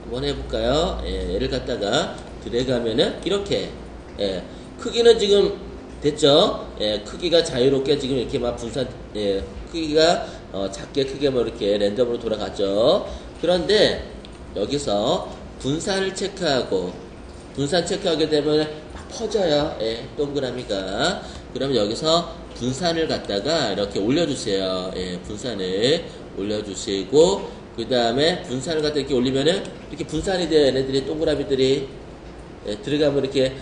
한번 해볼까요? 예, 얘를 갖다가 드래그하면은 이렇게, 예, 크기는 지금 됐죠? 예, 크기가 자유롭게 지금 이렇게 막 분산, 예, 크기가 작게 크게 뭐 이렇게 랜덤으로 돌아갔죠. 그런데 여기서 분산을 체크하고, 분산 체크하게 되면 막 퍼져요. 예, 동그라미가. 그러면 여기서 분산을 갖다가 이렇게 올려주세요. 예, 분산을 올려주시고, 그 다음에 분산을 갖다 이렇게 올리면은 이렇게 분산이 돼요. 얘네들이, 동그라미들이. 예, 들어가면 이렇게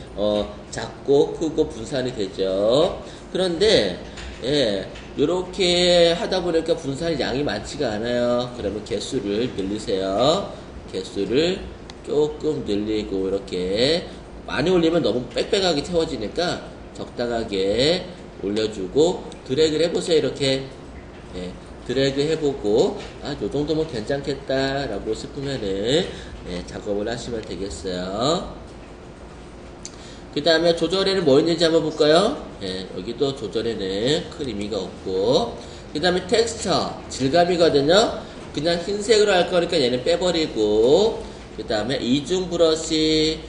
작고 크고 분산이 되죠. 그런데 예, 이렇게 하다 보니까 분산이 양이 많지가 않아요. 그러면 개수를 늘리세요. 개수를 조금 늘리고, 이렇게 많이 올리면 너무 빽빽하게 채워지니까 적당하게 올려주고 드래그를 해보세요. 이렇게, 예, 드래그 해보고, 아, 요 정도면 괜찮겠다 라고 싶으면은, 예, 작업을 하시면 되겠어요. 그 다음에 조절에는 뭐 있는지 한번 볼까요? 예, 여기도 조절에는 큰 의미가 없고, 그 다음에 텍스처, 질감이거든요. 그냥 흰색으로 할 거니까 얘는 빼버리고, 그 다음에 이중 브러쉬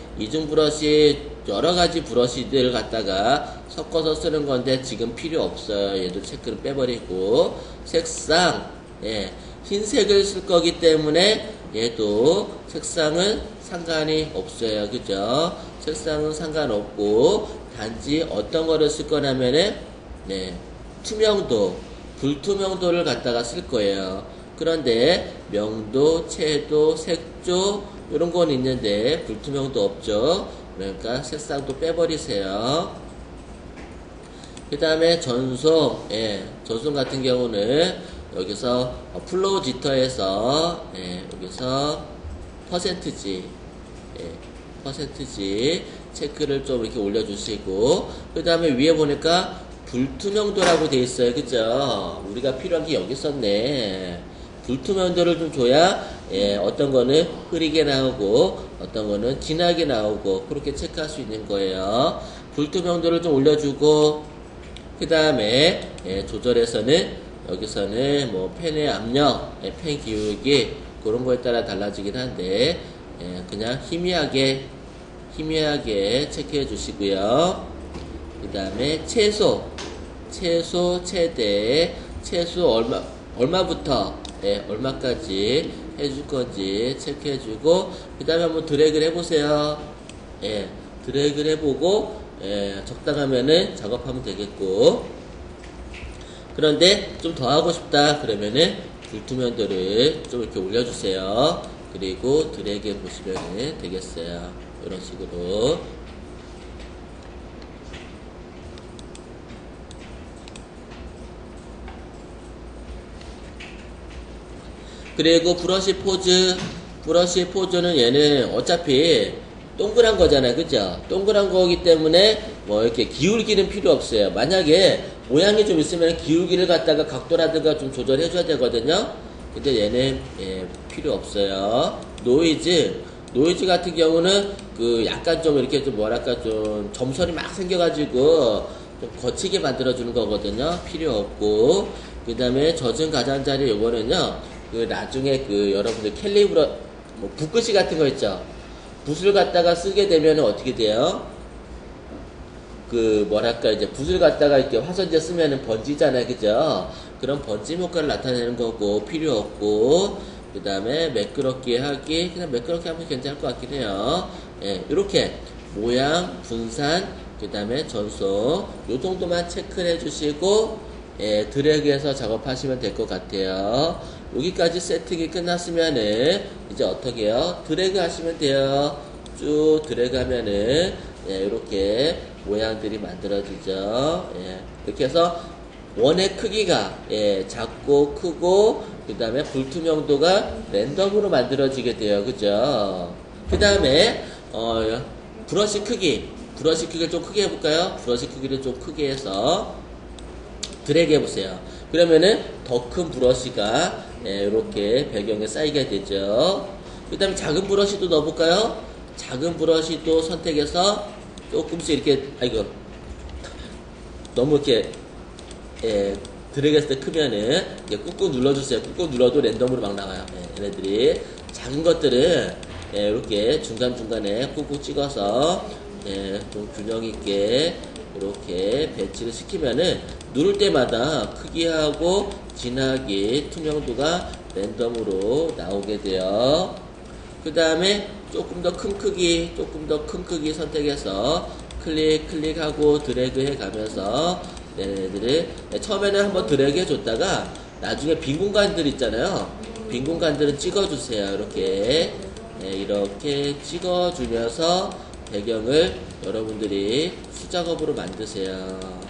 여러 가지 브러쉬들을 갖다가 섞어서 쓰는 건데 지금 필요 없어요. 얘도 체크를 빼버리고, 색상, 예, 흰색을 쓸 거기 때문에 얘도 색상은 상관이 없어요. 그죠? 색상은 상관없고, 단지 어떤 거를 쓸 거냐면은, 네, 투명도, 불투명도를 갖다가 쓸 거예요. 그런데 명도, 채도, 색조 이런 건 있는데 불투명도 없죠. 그러니까 색상도 빼버리세요. 그 다음에 전송, 예, 전송 같은 경우는 여기서 플로우 지터에서, 예, 여기서 퍼센트지, 예, 퍼센트지 체크를 좀 이렇게 올려주시고, 그 다음에 위에 보니까 불투명도라고 돼 있어요. 그죠? 우리가 필요한 게 여기 있었네. 불투명도를 좀 줘야, 예, 어떤 거는 흐리게 나오고 어떤 거는 진하게 나오고 그렇게 체크할 수 있는 거예요. 불투명도를 좀 올려주고, 그 다음에, 예, 조절에서는 여기서는 뭐 펜의 압력, 예, 펜 기울기 그런 거에 따라 달라지긴 한데, 예, 그냥 희미하게 체크해 주시고요. 그 다음에 채소, 최대, 채소 얼마부터, 예, 얼마까지 해줄 건지 체크해주고, 그 다음에 한번 드래그를 해보세요. 예, 드래그를 해보고, 예, 적당하면은 작업하면 되겠고, 그런데 좀 더 하고 싶다 그러면은 불투명도를 좀 이렇게 올려주세요. 그리고 드래그 해보시면 되겠어요. 이런 식으로. 그리고 브러쉬 포즈는 얘는 어차피 동그란 거잖아요. 그죠? 동그란 거기 때문에 뭐 이렇게 기울기는 필요 없어요. 만약에 모양이 좀 있으면 기울기를 갖다가 각도라든가 좀 조절해 줘야 되거든요. 근데 얘는, 예, 필요 없어요. 노이즈 같은 경우는 그 약간 좀 이렇게 좀 뭐랄까 좀 점선이 막 생겨가지고 좀 거치게 만들어주는 거거든요. 필요 없고, 그 다음에 젖은 가장자리 요거는요, 그 나중에 그 여러분들 뭐 붓글씨 같은 거 있죠. 붓을 갖다가 쓰게 되면 어떻게 돼요? 그 뭐랄까 이제 붓을 갖다가 이렇게 화선지에 쓰면은 번지잖아요. 그죠? 그런 번짐 효과를 나타내는 거고 필요 없고, 그 다음에 매끄럽게 하기, 그냥 매끄럽게 하면 괜찮을 것 같긴 해요. 예, 이렇게 모양, 분산, 그 다음에 전송 요 정도만 체크를 해주시고, 예, 드래그해서 작업하시면 될 것 같아요. 여기까지 세팅이 끝났으면은 이제 어떻게 해요? 드래그 하시면 돼요. 쭉 드래그 하면은, 예, 이렇게 모양들이 만들어지죠. 예, 이렇게 해서 원의 크기가, 예, 작고 크고, 그 다음에 불투명도가 랜덤으로 만들어지게 돼요. 그죠? 그 다음에 브러쉬 크기를 좀 크게 해볼까요? 브러쉬 크기를 좀 크게 해서 드래그 해보세요. 그러면은 더 큰 브러쉬가, 예, 이렇게 배경에 쌓이게 되죠. 그 다음에 작은 브러쉬도 넣어볼까요? 작은 브러쉬도 선택해서 조금씩 이렇게, 아이고, 너무 이렇게, 예, 드래그 했을 때 크면은 이렇게 꾹꾹 눌러주세요. 꾹꾹 눌러도 랜덤으로 막 나와요. 예, 얘네들이. 작은 것들은 예, 이렇게 중간중간에 꾹꾹 찍어서 예, 좀 균형 있게 이렇게 배치를 시키면은 누를 때마다 크기하고 진하기, 투명도가 랜덤으로 나오게 돼요. 그 다음에 조금 더 큰 크기, 조금 더 큰 크기 선택해서 클릭하고 드래그 해 가면서 얘네들을 처음에는 한번 드래그 해줬다가 나중에 빈 공간들 있잖아요. 빈 공간들은 찍어주세요. 이렇게 이렇게 찍어주면서 배경을 여러분들이 수작업으로 만드세요.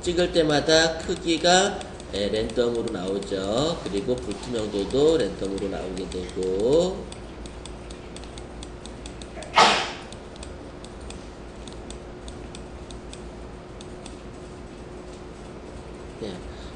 찍을 때마다 크기가 랜덤으로 나오죠. 그리고 불투명도도 랜덤으로 나오게 되고,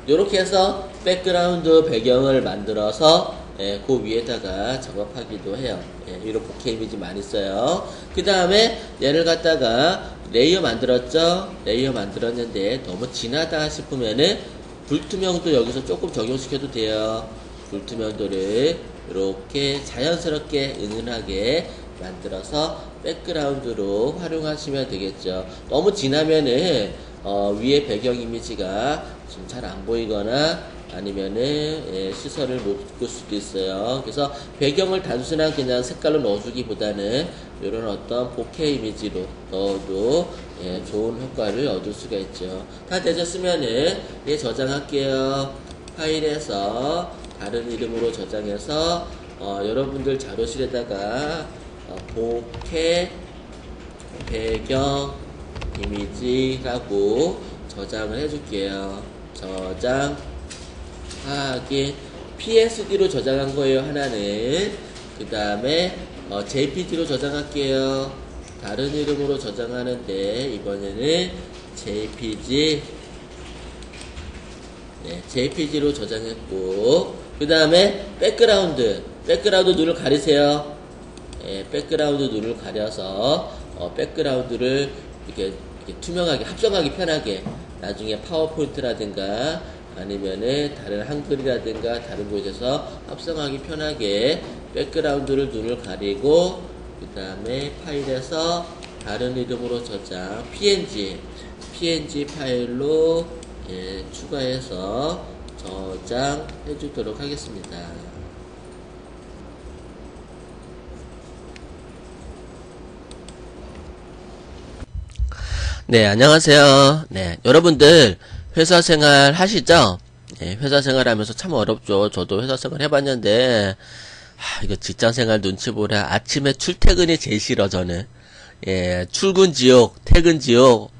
이렇게 해서 백그라운드 배경을 만들어서 그 위에다가 작업하기도 해요. 이런 복해 이미지 많이 써요. 그 다음에 얘를 갖다가 레이어 만들었죠. 레이어 만들었는데 너무 진하다 싶으면은 불투명도 여기서 조금 적용시켜도 돼요. 불투명도를 이렇게 자연스럽게 은은하게 만들어서 백그라운드로 활용하시면 되겠죠. 너무 진하면은 위에 배경 이미지가 좀 잘 안 보이거나 아니면은 시선을 못 끌 수도 있어요. 그래서 배경을 단순한 그냥 색깔로 넣어주기보다는 이런 어떤 복해 이미지로 넣어도 좋은 효과를 얻을 수가 있죠. 다 되셨으면은 저장할게요. 파일에서 다른 이름으로 저장해서 여러분들 자료실에다가 복해 배경 이미지라고 저장을 해줄게요. 저장, 확인, PSD로 저장한 거예요. 하나는. 그 다음에 JPG로 저장할게요. 다른 이름으로 저장하는데 이번에는 JPG, JPG로 저장했고, 그 다음에 백그라운드 눈을 가리세요. 백그라운드 눈을 가려서 백그라운드를 이렇게 투명하게 합성하기 편하게 나중에 파워포인트라든가 아니면은 다른 한글이라든가 다른 곳에서 합성하기 편하게 백그라운드를 눈을 가리고, 그 다음에 파일에서 다른 이름으로 저장 PNG 파일로 추가해서 저장해 주도록 하겠습니다. 네, 안녕하세요. 네, 여러분들 회사 생활 하시죠? 회사 생활 하면서 참 어렵죠. 저도 회사 생활 해봤는데, 이거 직장 생활 눈치 보라. 아침에 출퇴근이 제일 싫어, 저는. 출근 지옥, 퇴근 지옥.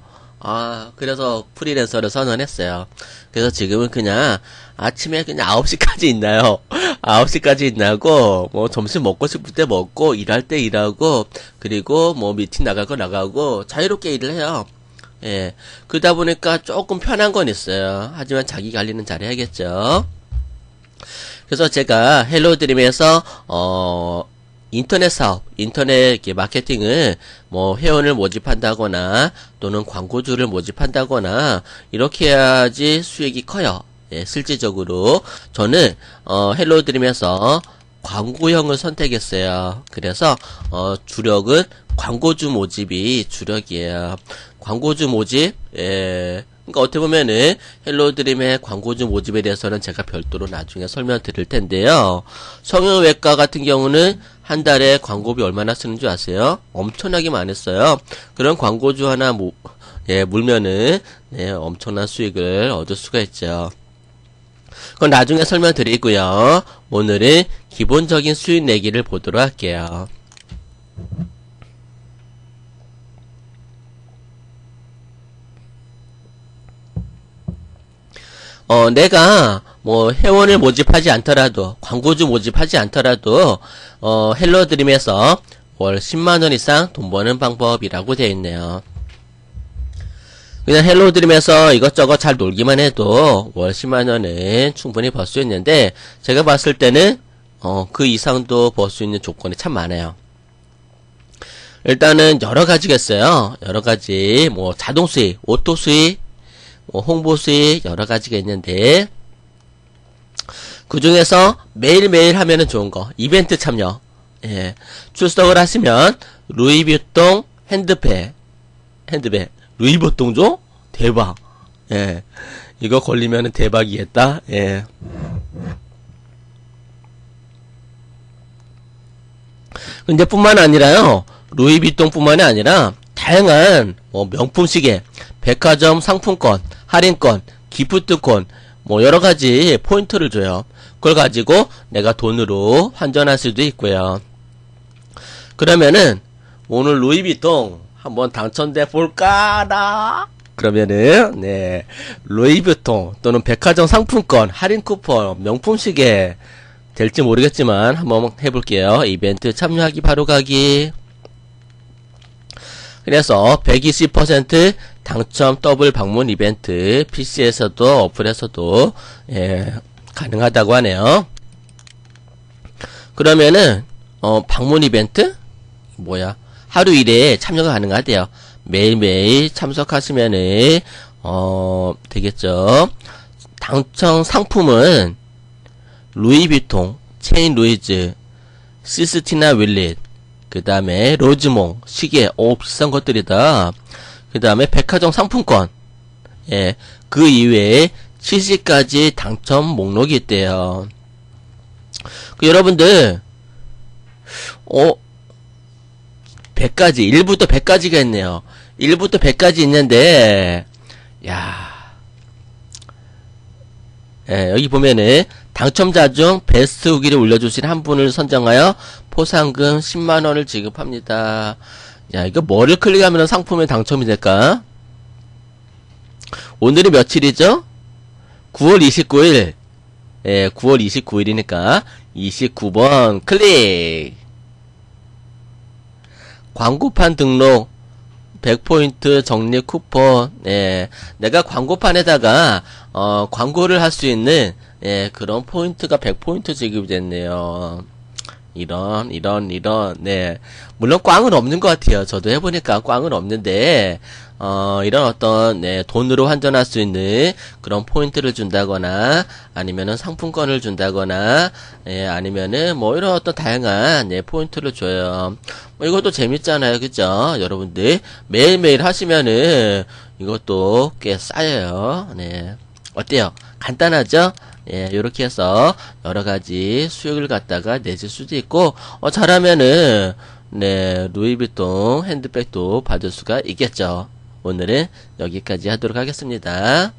그래서 프리랜서를 선언했어요. 그래서 지금은 그냥 아침에 그냥 9시까지 있나요? 9시까지 있나고, 뭐 점심 먹고 싶을 때 먹고, 일할 때 일하고, 그리고 뭐 미팅 나갈 거 나가고, 자유롭게 일을 해요. 그러다 보니까 조금 편한 건 있어요. 하지만 자기 관리는 잘 해야겠죠. 그래서 제가 헬로드림에서, 인터넷 사업, 인터넷 마케팅을 뭐 회원을 모집한다거나 또는 광고주를 모집한다거나 이렇게 해야지 수익이 커요. 실질적으로 저는 헬로드림에서 광고형을 선택했어요. 그래서 주력은 광고주 모집이 주력이에요. 광고주 모집, 그러니까 어떻게 보면은 헬로드림의 광고주 모집에 대해서는 제가 별도로 나중에 설명드릴 텐데요. 성형외과 같은 경우는 한 달에 광고비 얼마나 쓰는 줄 아세요? 엄청나게 많이 써요. 그런 광고주 하나 물면은 엄청난 수익을 얻을 수가 있죠. 그건 나중에 설명드리고요. 오늘은 기본적인 수익 내기를 보도록 할게요. 내가 뭐 회원을 모집하지 않더라도 광고주 모집하지 않더라도 헬로드림에서 월 10만원 이상 돈 버는 방법이라고 되어 있네요. 그냥 헬로드림에서 이것저것 잘 놀기만 해도 월 10만원은 충분히 벌 수 있는데, 제가 봤을 때는 그 이상도 벌 수 있는 조건이 참 많아요. 일단은 여러 가지겠어요. 여러 가지 뭐 자동 수익, 오토 수익, 뭐 홍보 수익 여러 가지가 있는데, 그 중에서 매일매일 하면은 좋은 거. 이벤트 참여. 예. 출석을 하시면, 루이비통 핸드백. 루이비통죠? 대박. 예. 이거 걸리면은 대박이겠다. 예. 근데 뿐만 아니라요, 루이비통 뿐만이 아니라, 다양한, 명품 시계, 백화점 상품권, 할인권, 기프트콘, 여러가지 포인트를 줘요. 그걸 가지고 내가 돈으로 환전할 수도 있고요. 그러면은, 오늘 루이비통 한번 당첨돼 볼까나? 그러면은, 네, 루이비통 또는 백화점 상품권, 할인 쿠폰, 명품 시계, 될지 모르겠지만 한번 해볼게요. 이벤트 참여하기 바로 가기. 그래서 120% 당첨 더블 방문 이벤트 PC에서도 어플에서도 가능하다고 하네요. 그러면은 방문 이벤트 뭐야? 하루 일에 참여가 가능하대요. 매일매일 참석하시면은 되겠죠. 당첨 상품은 루이비통, 체인 루이즈, 시스티나 윌릿, 그 다음에 로즈몽, 시계, 비싼 것들이다. 그 다음에 백화점 상품권, 그 이외에 70가지 당첨 목록이 있대요. 여러분들, 100가지, 1부터 100가지가 있네요. 1부터 100가지 있는데, 여기 보면은, 당첨자 중 베스트 후기를 올려주신 한 분을 선정하여 포상금 10만원을 지급합니다. 이거 뭐를 클릭하면 상품에 당첨이 될까? 오늘이 며칠이죠? 9월 29일. 9월 29일이니까 29번 클릭. 광고판 등록 100포인트 적립 쿠폰. 내가 광고판에다가 광고를 할 수 있는 그런 포인트가 100포인트 지급이 됐네요. 이런, 물론 꽝은 없는 것 같아요. 저도 해보니까 꽝은 없는데, 이런 어떤, 돈으로 환전할 수 있는 그런 포인트를 준다거나, 아니면은 상품권을 준다거나, 아니면은 이런 어떤 다양한, 포인트를 줘요. 이것도 재밌잖아요. 그죠? 여러분들, 매일매일 하시면은, 이것도 꽤 쌓여요. 어때요? 간단하죠? 요렇게 해서 여러가지 수익을 갖다가 내실 수도 있고, 잘하면은, 루이비통 핸드백도 받을 수가 있겠죠. 오늘은 여기까지 하도록 하겠습니다.